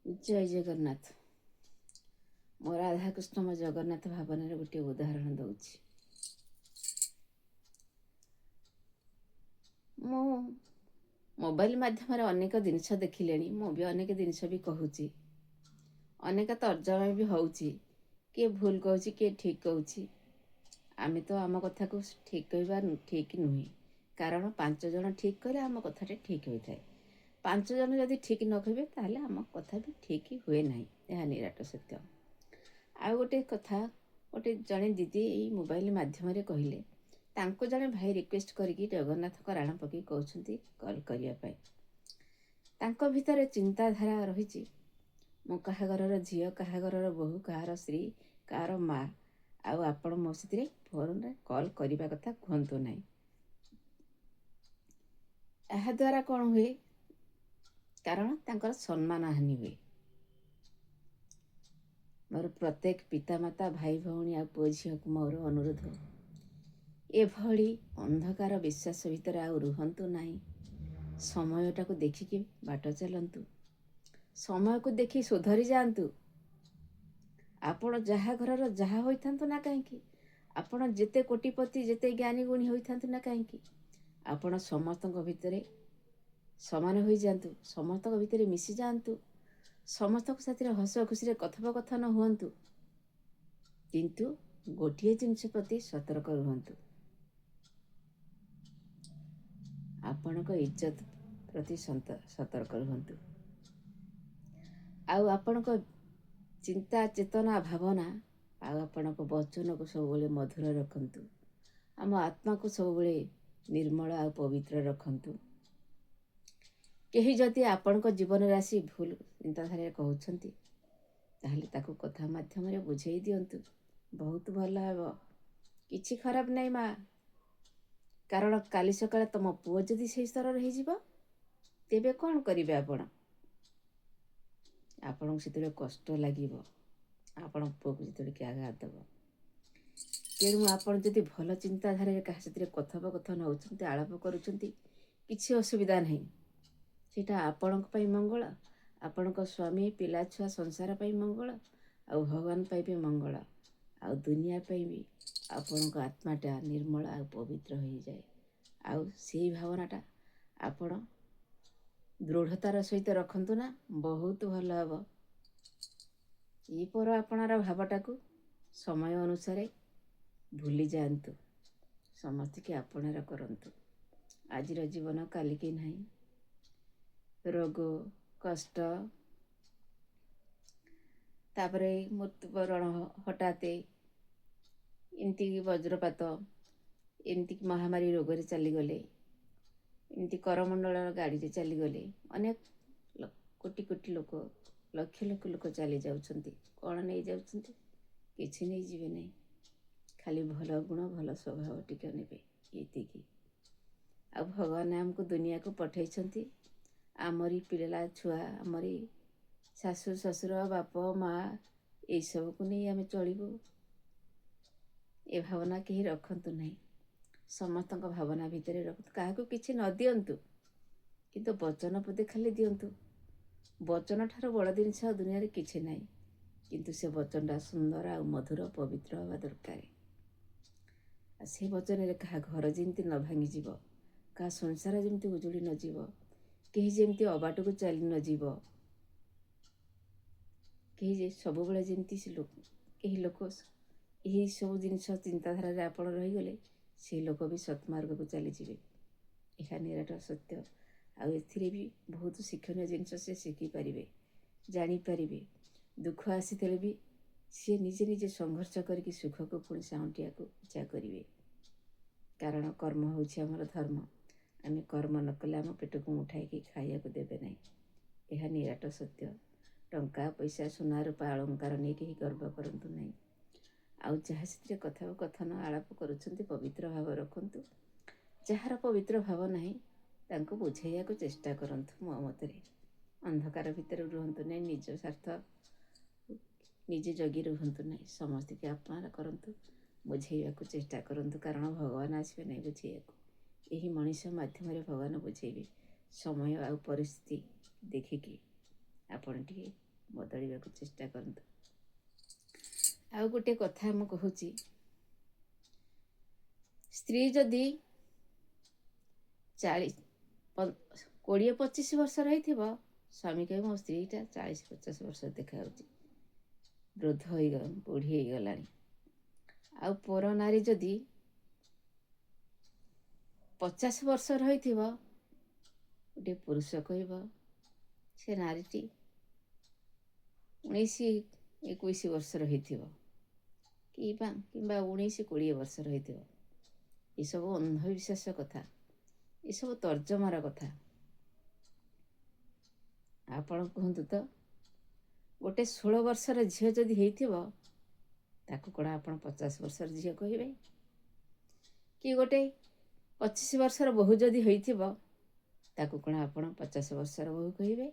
ଜୟ ଜଗନ୍ନାଥ। ମୋ ରାଧାକୃଷ୍ଣ ମୋ ଜଗନ୍ନାଥ ଭାବନାର ଗୋଟିଏ ଉଦାହରଣ ଦେଉଛି। ମୁଁ ମୋବାଇଲ ମାଧ୍ୟମରେ ଅନେକ ଜିନିଷ ଦେଖିଲେଣି। ମୁଁ ବି ଅନେକ ଜିନିଷ ବି କହୁଛି, ଅନେକ ତର୍ଜମା ବି ହେଉଛି। କିଏ ଭୁଲ କହୁଛି, କିଏ ଠିକ୍ କହୁଛି। ଆମେ ତ ଆମ କଥାକୁ ଠିକ୍ କହିବା ଠିକ୍ ନୁହେଁ, କାରଣ 5 ଜଣ ଠିକ୍ କଲେ ଆମ କଥାଟା ଠିକ୍ ହୋଇଥାଏ। 5 ଜଣ ଯଦି ଠିକ୍ ନ କହିବେ ତାହେଲେ ଆମ କଥା ବି ଠିକ୍ ହୁଏ ନାହିଁ। ଏହା ନିରାଟ ସତ୍ୟ। ଆଉ ଗୋଟେ କଥା, ଜଣେ ଦିଦି ଏଇ ମୋବାଇଲ ମାଧ୍ୟମରେ କହିଲେ, ତାଙ୍କୁ ଜଣେ ଭାଇ ରିକ୍ୱେଷ୍ଟ କରିକି ଜଗନ୍ନାଥଙ୍କ ରାଣ ପକାଇ କହୁଛନ୍ତି କଲ୍ କରିବା ପାଇଁ। ତାଙ୍କ ଭିତରେ ଚିନ୍ତାଧାରା ରହିଛି, ମୁଁ କାହା ଘରର ଝିଅ, କାହା ଘରର ବୋହୂ, କାହାର ସ୍ତ୍ରୀ, କାହାର ମା, ଆଉ ଆପଣ ମୋ ସେଥିରେ ଫୋନରେ କଲ୍ କରିବା କଥା କୁହନ୍ତୁ ନାହିଁ। ଏହାଦ୍ୱାରା କ'ଣ ହୁଏ? କାରଣ ତାଙ୍କର ସମ୍ମାନ ହାନି ହୁଏ। ମୋର ପ୍ରତ୍ୟେକ ପିତାମାତା, ଭାଇ ଭଉଣୀ ଆଉ ପୁଅ ଝିଅକୁ ମୋର ଅନୁରୋଧ, ଏଭଳି ଅନ୍ଧକାର ବିଶ୍ୱାସ ଭିତରେ ଆଉ ରୁହନ୍ତୁ ନାହିଁ। ସମୟଟାକୁ ଦେଖିକି ବାଟ ଚାଲନ୍ତୁ, ସମୟକୁ ଦେଖି ସୁଧରି ଯାଆନ୍ତୁ। ଆପଣ ଯାହା ଘରର ଯାହା ହୋଇଥାନ୍ତୁ ନା କାହିଁକି, ଆପଣ ଯେତେ କୋଟିପତି, ଯେତେ ଜ୍ଞାନୀ ଗୁଣୀ ହୋଇଥାନ୍ତୁ ନା କାହିଁକି, ଆପଣ ସମସ୍ତଙ୍କ ଭିତରେ ସମାନ ହୋଇଯାଆନ୍ତୁ, ସମସ୍ତଙ୍କ ଭିତରେ ମିଶିଯାଆନ୍ତୁ, ସମସ୍ତଙ୍କ ସାଥିରେ ହସ ଖୁସିରେ କଥୋପକଥନ ହୁଅନ୍ତୁ। କିନ୍ତୁ ଗୋଟିଏ ଜିନିଷ ପ୍ରତି ସତର୍କ ରୁହନ୍ତୁ, ଆପଣଙ୍କ ଇଜ୍ଜତ ପ୍ରତି ସତର୍କ ରୁହନ୍ତୁ। ଆଉ ଆପଣଙ୍କ ଚିନ୍ତା, ଚେତନା, ଭାବନା ଆଉ ଆପଣଙ୍କ ବଚନକୁ ସବୁବେଳେ ମଧୁର ରଖନ୍ତୁ। ଆମ ଆତ୍ମାକୁ ସବୁବେଳେ ନିର୍ମଳ ଆଉ ପବିତ୍ର ରଖନ୍ତୁ। କେହି ଯଦି ଆପଣଙ୍କ ଜୀବନରେ ଆସି ଭୁଲ ଚିନ୍ତାଧାରାରେ କହୁଛନ୍ତି, ତାହେଲେ ତାକୁ କଥା ମାଧ୍ୟମରେ ବୁଝେଇ ଦିଅନ୍ତୁ। ବହୁତ ଭଲ ହେବ, କିଛି ଖରାପ ନାହିଁ ମା। କାରଣ କାଲି ସକାଳେ ତମ ପୁଅ ଯଦି ସେଇ ସ୍ତରରେ ହେଇଯିବ, ତେବେ କ'ଣ କରିବେ ଆପଣ? ଆପଣଙ୍କୁ ସେତେବେଳେ କଷ୍ଟ ଲାଗିବ, ଆପଣ ପୁଅକୁ ଯେତେବେଳେ କି ଆଘାତ ଦେବ। ତେଣୁ ଆପଣ ଯଦି ଭଲ ଚିନ୍ତାଧାରାରେ କାହା ସାଥିରେ କଥୋପକଥନ ହେଉଛନ୍ତି, ଆଳାପ କରୁଛନ୍ତି, କିଛି ଅସୁବିଧା ନାହିଁ। ସେଇଟା ଆପଣଙ୍କ ପାଇଁ ମଙ୍ଗଳ, ଆପଣଙ୍କ ସ୍ୱାମୀ, ପିଲାଛୁଆ, ସଂସାର ପାଇଁ ମଙ୍ଗଳ, ଆଉ ଭଗବାନ ପାଇଁ ବି ମଙ୍ଗଳ, ଆଉ ଦୁନିଆ ପାଇଁ ବି ଆପଣଙ୍କ ଆତ୍ମାଟା ନିର୍ମଳ ଆଉ ପବିତ୍ର ହୋଇଯାଏ। ଆଉ ସେଇ ଭାବନାଟା ଆପଣ ଦୃଢ଼ତାର ସହିତ ରଖନ୍ତୁ ନା, ବହୁତ ଭଲ ହେବ। ଏଇ ପର ଆପଣାର ଭାବଟାକୁ ସମୟ ଅନୁସାରେ ଭୁଲି ଯାଆନ୍ତୁ, ସମସ୍ତଙ୍କୁ ଆପଣାର କରନ୍ତୁ। ଆଜିର ଜୀବନ କାଲିକି ନାହିଁ। ରୋଗ, କଷ୍ଟ, ତାପରେ ମୃତ୍ୟୁବରଣ ହଠାତ୍, ଏମିତିକି ବଜ୍ରପାତ, ଏମିତିକି ମହାମାରୀ ରୋଗରେ ଚାଲିଗଲେ, ଏମିତି କରମଣ୍ଡଳର ଗାଡ଼ିରେ ଚାଲିଗଲେ, ଅନେକ କୋଟି କୋଟି ଲୋକ, ଲକ୍ଷ ଲକ୍ଷ ଲୋକ ଚାଲିଯାଉଛନ୍ତି। କ'ଣ ନେଇଯାଉଛନ୍ତି? କିଛି ନେଇଯିବେ ନାହିଁ, ଖାଲି ଭଲ ଗୁଣ, ଭଲ ସ୍ୱଭାବ ଟିକେ ନେବେ, ଏତିକି। ଆଉ ଭଗବାନ ଆମକୁ ଦୁନିଆକୁ ପଠାଇଛନ୍ତି, ଆମରି ପିଲା ଛୁଆ, ଆମରି ଶାଶୁ ଶ୍ୱଶୁର, ବାପ ମା, ଏଇସବୁକୁ ନେଇ ଆମେ ଚଳିବୁ। ଏ ଭାବନା କେହି ରଖନ୍ତୁ ନାହିଁ। ସମସ୍ତଙ୍କ ଭାବନା ଭିତରେ ରଖନ୍ତୁ। କାହାକୁ କିଛି ନ ଦିଅନ୍ତୁ, କିନ୍ତୁ ବଚନ ପଦେ ଖାଲି ଦିଅନ୍ତୁ। ବଚନ ଠାରୁ ବଡ଼ ଜିନିଷ ଆଉ ଦୁନିଆରେ କିଛି ନାହିଁ। କିନ୍ତୁ ସେ ବଚନଟା ସୁନ୍ଦର ଆଉ ମଧୁର, ପବିତ୍ର ହେବା ଦରକାର। ଆଉ ସେ ବଚନରେ କାହା ଘର ଯେମିତି ନ ଭାଙ୍ଗିଯିବ, କାହା ସଂସାର ଯେମିତି ଉଜୁଡ଼ି ନଯିବ, କେହି ଯେମିତି ଅବାଟକୁ ଚାଲି ନଯିବ, କେହି ସବୁବେଳେ ଯେମିତି କେହି ଲୋକ ଏହି ସବୁ ଜିନିଷ ଚିନ୍ତାଧାରାରେ ଆପଣ ରହିଗଲେ, ସେ ଲୋକ ବି ସତ୍ମାର୍ଗକୁ ଚାଲିଯିବେ। ଏହା ନିରାଟ ସତ୍ୟ। ଆଉ ଏଥିରେ ବି ବହୁତ ଶିକ୍ଷଣୀୟ ଜିନିଷ ସେ ଶିଖିପାରିବେ, ଜାଣିପାରିବେ। ଦୁଃଖ ଆସିଥିଲେ ବି ସିଏ ନିଜେ ନିଜେ ସଂଘର୍ଷ କରିକି ସୁଖକୁ ପୁଣି ସାଉଁଟିବାକୁ ଇଚ୍ଛା କରିବେ। କାରଣ କର୍ମ ହେଉଛି ଆମର ଧର୍ମ। ଆମେ କର୍ମ ନ କଲେ ଆମ ପେଟକୁ ମୁଠାଇକି ଖାଇବାକୁ ଦେବେ ନାହିଁ। ଏହା ନିରାଟ ସତ୍ୟ। ଟଙ୍କା, ପଇସା, ସୁନା, ରୂପା, ଅଳଙ୍କାର ନେଇ କେହି ଗର୍ବ କରନ୍ତୁ ନାହିଁ। ଆଉ ଯାହା ସେଥିରେ କଥୋପକଥନ ଆଳାପ କରୁଛନ୍ତି, ପବିତ୍ର ଭାବ ରଖନ୍ତୁ। ଯାହାର ପବିତ୍ର ଭାବ ନାହିଁ, ତାଙ୍କୁ ବୁଝେଇବାକୁ ଚେଷ୍ଟା କରନ୍ତୁ। ମୋ ମତରେ ଅନ୍ଧକାର ଭିତରେ ରୁହନ୍ତୁ ନାହିଁ, ନିଜ ସ୍ୱାର୍ଥ ନିଜେ ଜଗି ରୁହନ୍ତୁ ନାହିଁ, ସମସ୍ତଙ୍କୁ ଆପଣାର କରନ୍ତୁ, ବୁଝେଇବାକୁ ଚେଷ୍ଟା କରନ୍ତୁ। କାରଣ ଭଗବାନ ଆସିବେ ନାହିଁ ବୁଝେଇବାକୁ, ଏହି ମଣିଷ ମାଧ୍ୟମରେ ଭଗବାନ ବୁଝେଇବେ। ସମୟ ଆଉ ପରିସ୍ଥିତି ଦେଖିକି ଆପଣ ଟିକେ ବଦଳିବାକୁ ଚେଷ୍ଟା କରନ୍ତୁ। ଆଉ ଗୋଟେ କଥା ମୁଁ କହୁଛି, ସ୍ତ୍ରୀ ଯଦି 20-25 ବର୍ଷର ହେଇଥିବ, ସ୍ୱାମୀ କହିବ ମୋ ସ୍ତ୍ରୀଟା 40-50 ବର୍ଷ ଦେଖାଯାଉଛି, ବୁଢ଼ୀ ହେଇଗଲାଣି। ଆଉ ପର ନାରୀ ଯଦି 50 ବର୍ଷର ହୋଇଥିବ, ଗୋଟେ ପୁରୁଷ କହିବ ସେ ନାରୀଟି 19-21 ବର୍ଷର ହେଇଥିବ କିମ୍ବା 19-20 ବର୍ଷର ହେଇଥିବ। ଏସବୁ ଅନ୍ଧବିଶ୍ୱାସ କଥା, ଏସବୁ ତର୍ଜମାର କଥା। ଆପଣ କୁହନ୍ତୁ ତ, ଗୋଟେ 16 ବର୍ଷର ଝିଅ ଯଦି ହେଇଥିବ, ତାକୁ କ'ଣ ଆପଣ 50 ବର୍ଷର ଝିଅ କହିବେ? କି ଗୋଟେ 25 ବର୍ଷର ବୋହୂ ଯଦି ହେଇଥିବ, ତାକୁ କ'ଣ ଆପଣ 50 ବର୍ଷର ବୋହୂ କହିବେ?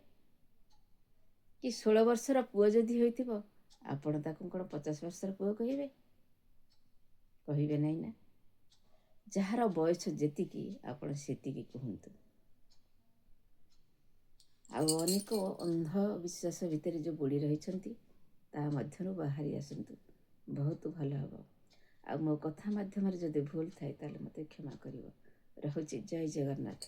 କି 16 ବର୍ଷର ପୁଅ ଯଦି ହୋଇଥିବ, ଆପଣ ତାକୁ କ'ଣ 50 ବର୍ଷର ପୁଅ କହିବେ? କହିବେ ନାହିଁ ନା। ଯାହାର ବୟସ ଯେତିକି ଆପଣ ସେତିକି କୁହନ୍ତୁ। ଆଉ ଅନେକ ଅନ୍ଧବିଶ୍ୱାସ ଭିତରେ ଯେଉଁ ବୁଡ଼ି ରହିଛନ୍ତି, ତା ମଧ୍ୟରୁ ବାହାରି ଆସନ୍ତୁ, ବହୁତ ଭଲ ହେବ। ଆଉ ମୋ କଥା ମାଧ୍ୟମରେ ଯଦି ଭୁଲ ଥାଏ ତାହେଲେ ମୋତେ କ୍ଷମା କରିବ। ରହୁଛି। ଜୟ ଜଗନ୍ନାଥ।